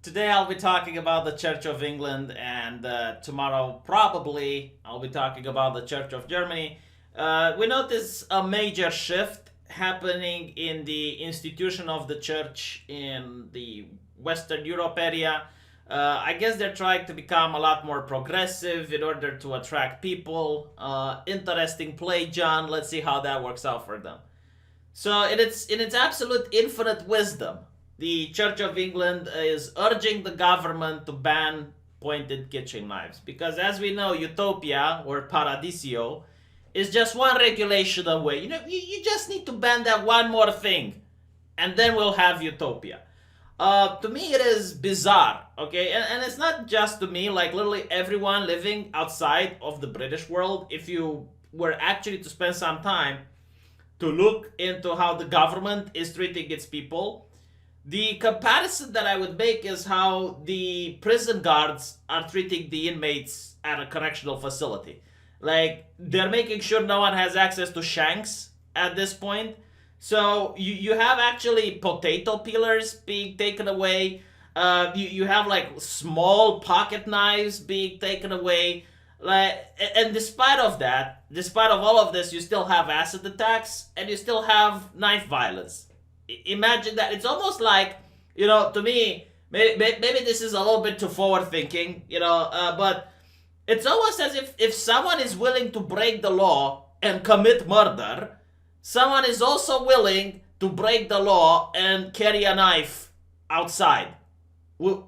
Today I'll be talking about the Church of England, and tomorrow probably I'll be talking about the Church of Germany. We notice a major shift happening in the institution of the church in the Western Europe area. I guess they're trying to become a lot more progressive in order to attract people. Interesting play, John. Let's see how that works out for them. So, in its absolute infinite wisdom, the Church of England is urging the government to ban pointed kitchen knives because, as we know, utopia or paradisio is just one regulation away. You just need to ban that one more thing, and then we'll have utopia. To me, it is bizarre, okay? And it's not just to me, like literally everyone living outside of the British world, if you were actually to spend some time to look into how the government is treating its people, the comparison that I would make is how the prison guards are treating the inmates at a correctional facility. Like, they're making sure no one has access to shanks at this point. So, you have actually potato peelers being taken away. You have like small pocket knives being taken away. Like, and despite of that, despite of all of this, you still have acid attacks and you still have knife violence. Imagine that. It's almost like, to me, maybe this is a little bit too forward thinking, but it's almost as if someone is willing to break the law and commit murder, someone is also willing to break the law and carry a knife outside. But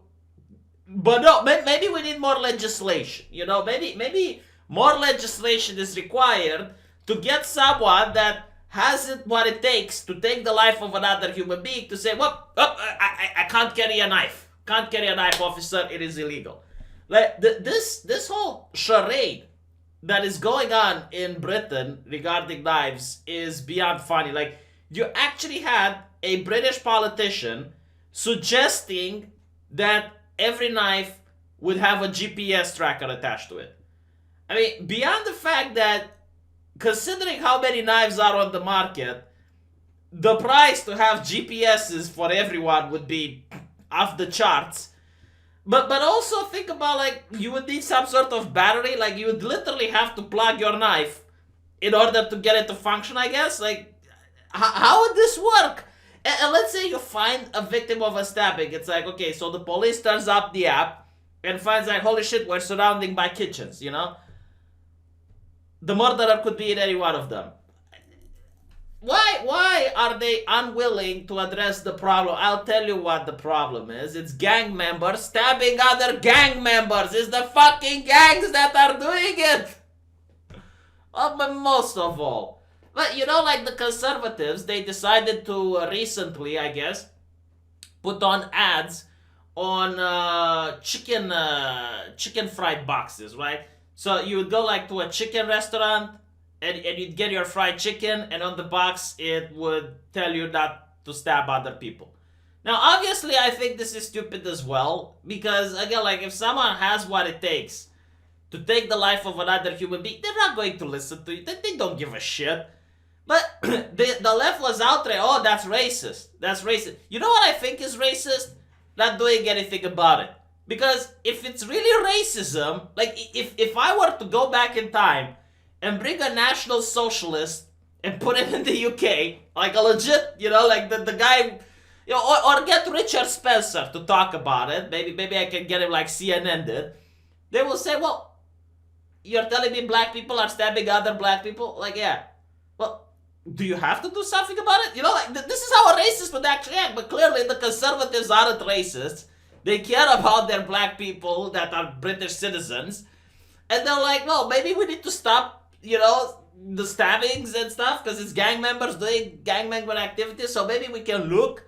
no, maybe we need more legislation. Maybe more legislation is required to get someone that has it what it takes to take the life of another human being to say, well, I can't carry a knife. Can't carry a knife, officer. It is illegal. Like this whole charade that is going on in Britain regarding knives is beyond funny. Like, you actually had a British politician suggesting that every knife would have a GPS tracker attached to it. I mean, beyond the fact that, considering how many knives are on the market, the price to have GPSs for everyone would be off the charts. But also think about, like, you would need some sort of battery. Like, you would literally have to plug your knife in order to get it to function, I guess. Like, how would this work? And let's say you find a victim of a stabbing. It's like, okay, so the police turns up the app and finds like, holy shit, we're surrounded by kitchens. The murderer could be in any one of them. Why are they unwilling to address the problem? I'll tell you what the problem is. It's gang members stabbing other gang members. It's the fucking gangs that are doing it. But most of all. But like the conservatives, they decided to recently, I guess, put on ads on chicken fried boxes, right? So you would go like to a chicken restaurant and you'd get your fried chicken, and on the box it would tell you not to stab other people. Now, obviously, I think this is stupid as well, because again, like, if someone has what it takes to take the life of another human being, they're not going to listen to you. They don't give a shit. But the left was outraged. Oh, that's racist. That's racist. You know what I think is racist? Not doing anything about it. Because if it's really racism, like if I were to go back in time and bring a national socialist and put him in the UK, like a legit, like the guy, or get Richard Spencer to talk about it. Maybe I can get him like CNN did. They will say, well, you're telling me black people are stabbing other black people? Like, yeah. Well, do you have to do something about it? Like, this is how a racist would actually act. But clearly the conservatives aren't racists. They care about their black people that are British citizens. And they're like, well, maybe we need to stop, the stabbings and stuff, because it's gang members doing gang member activities. So maybe we can look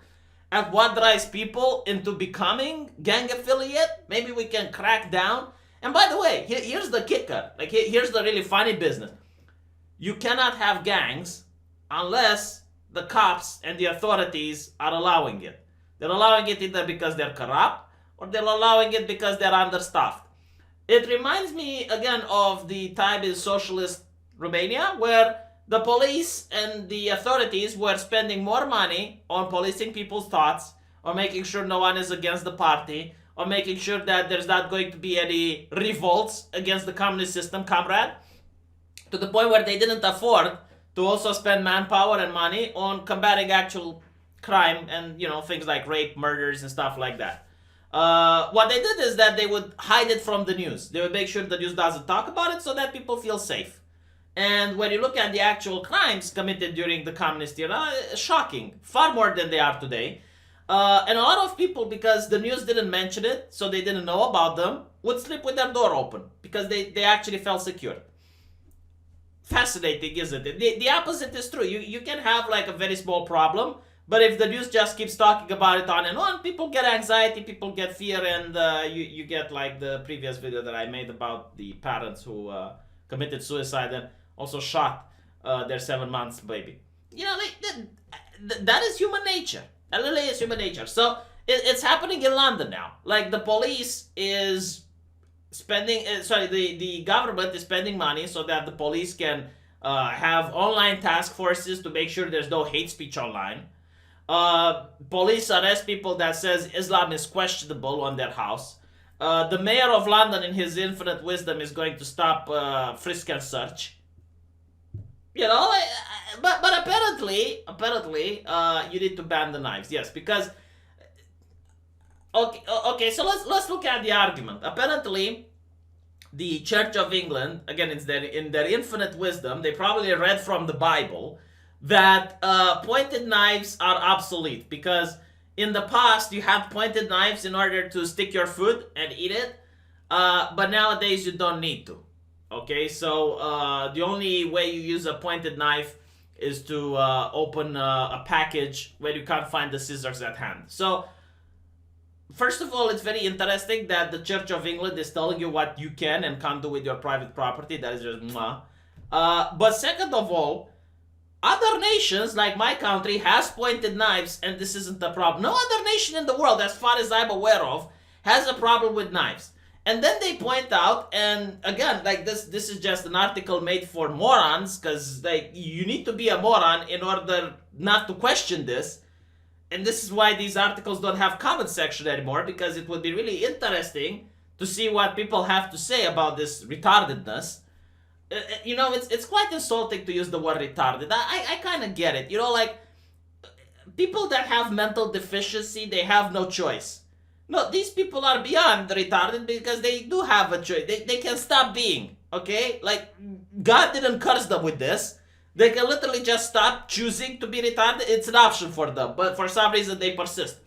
at what drives people into becoming gang affiliate. Maybe we can crack down. And by the way, here's the kicker. Like, here's the really funny business. You cannot have gangs unless the cops and the authorities are allowing it. They're allowing it either because they're corrupt or they're allowing it because they're understaffed. It reminds me again of the time in socialist Romania where the police and the authorities were spending more money on policing people's thoughts, or making sure no one is against the party, or making sure that there's not going to be any revolts against the communist system, comrade, to the point where they didn't afford to also spend manpower and money on combating actual crime and, things like rape, murders, and stuff like that. What they did is that they would hide it from the news. They would make sure the news doesn't talk about it so that people feel safe. And when you look at the actual crimes committed during the communist era, shocking. Far more than they are today. And a lot of people, because the news didn't mention it, so they didn't know about them, would sleep with their door open because they actually felt secure. Fascinating, isn't it? The opposite is true. You can have like a very small problem, but if the news just keeps talking about it on and on, people get anxiety, people get fear, and you get like the previous video that I made about the parents who committed suicide and also shot their 7 months baby. That is human nature. That really is human nature. So it's happening in London now. Like the police is spending, the government is spending money so that the police can have online task forces to make sure there's no hate speech online. Police arrest people that says Islam is questionable on their house. The mayor of London, in his infinite wisdom, is going to stop frisk and search. But apparently, you need to ban the knives. Yes, because okay. So let's look at the argument. Apparently, the Church of England, again, in their infinite wisdom, they probably read from the Bible that pointed knives are obsolete because in the past you had pointed knives in order to stick your food and eat it, but nowadays you don't need to. Okay, so the only way you use a pointed knife is to open a package where you can't find the scissors at hand. So, first of all, it's very interesting that the Church of England is telling you what you can and can't do with your private property. That is just mwah. But second of all, other nations, like my country, has pointed knives, and this isn't a problem. No other nation in the world, as far as I'm aware of, has a problem with knives. And then they point out, and again, like this is just an article made for morons, because like you need to be a moron in order not to question this. And this is why these articles don't have comment section anymore, because it would be really interesting to see what people have to say about this retardedness. It's quite insulting to use the word retarded. I kind of get it. Like people that have mental deficiency, they have no choice. No, these people are beyond retarded because they do have a choice. They can stop being, okay? Like, God didn't curse them with this. They can literally just stop choosing to be retarded. It's an option for them, but for some reason they persist.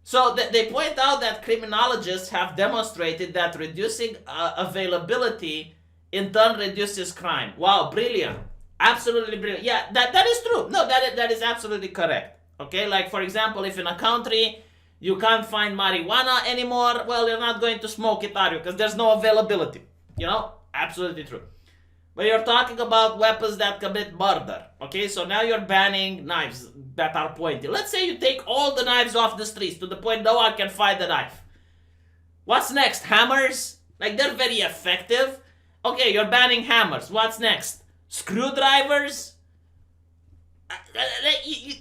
So they point out that criminologists have demonstrated that reducing availability in turn reduces crime. Wow, brilliant. Absolutely brilliant. Yeah, that is true. No, that is absolutely correct. Okay, like for example, if in a country you can't find marijuana anymore, well, you're not going to smoke it, are you? Because there's no availability. Absolutely true. But you're talking about weapons that commit murder. Okay, so now you're banning knives that are pointy. Let's say you take all the knives off the streets to the point no one can find the knife. What's next? Hammers? Like, they're very effective. Okay, you're banning hammers. What's next? Screwdrivers?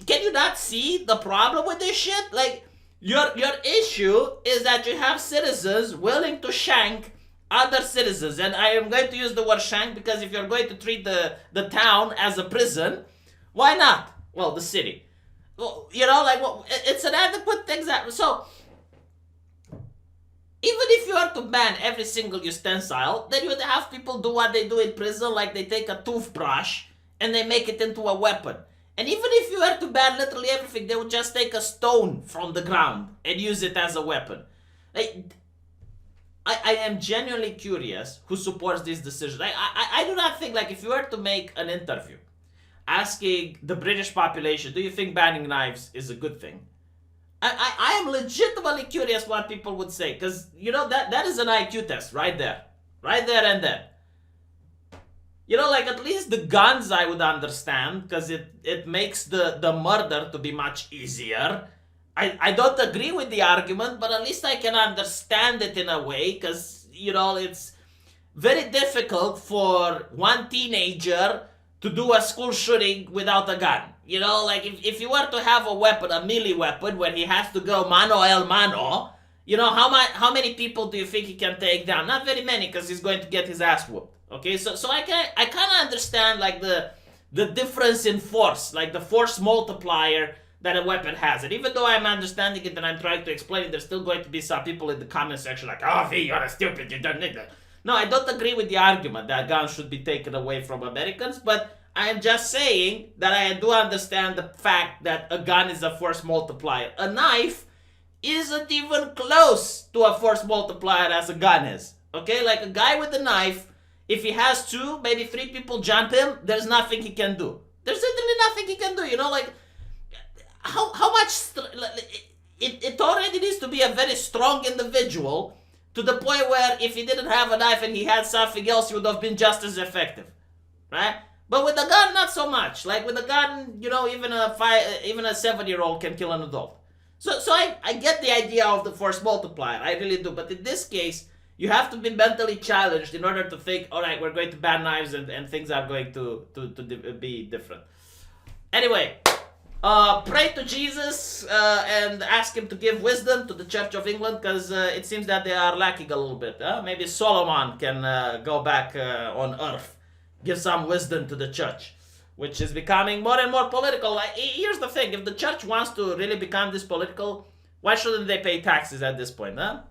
Can you not see the problem with this shit? Like, your issue is that you have citizens willing to shank other citizens. And I am going to use the word shank because if you're going to treat the town as a prison, why not? Well, the city. Well, it's an adequate example. So, even if you were to ban every single utensil, then you would have people do what they do in prison, like they take a toothbrush and they make it into a weapon. And even if you were to ban literally everything, they would just take a stone from the ground and use it as a weapon. Like, I am genuinely curious who supports this decision. I do not think, like, if you were to make an interview asking the British population, do you think banning knives is a good thing? I am legitimately curious what people would say, because, that is an IQ test right there. Right there and then. Like, at least the guns I would understand, because it makes the murder to be much easier. I don't agree with the argument, but at least I can understand it in a way, because, it's very difficult for one teenager to do a school shooting without a gun. You know, like if you were to have a weapon, a melee weapon, where he has to go mano el mano, you know, how many people do you think he can take down? Not very many, because he's going to get his ass whooped. Okay, so I kind of understand like the difference in force, like the force multiplier that a weapon has. And even though I'm understanding it and I'm trying to explain it, there's still going to be some people in the comment section like, oh, V, you're a stupid, you don't need that. No, I don't agree with the argument that guns should be taken away from Americans, but I am just saying that I do understand the fact that a gun is a force multiplier. A knife isn't even close to a force multiplier as a gun is. Okay, like a guy with a knife, if he has 2, maybe 3 people jump him, there's nothing he can do. There's literally nothing he can do, you know, like, how much, it already needs to be a very strong individual to the point where if he didn't have a knife and he had something else, he would have been just as effective, right? But with a gun, not so much. Like with a gun, you know, even a 7-year-old can kill an adult. So I get the idea of the force multiplier, I really do. But in this case, you have to be mentally challenged in order to think, all right, we're going to ban knives and things are going to be different. Anyway, pray to Jesus and ask him to give wisdom to the Church of England, because it seems that they are lacking a little bit. Maybe Solomon can go back on earth, give some wisdom to the church, which is becoming more and more political. Here's the thing, if the church wants to really become this political, why shouldn't they pay taxes at this point, huh?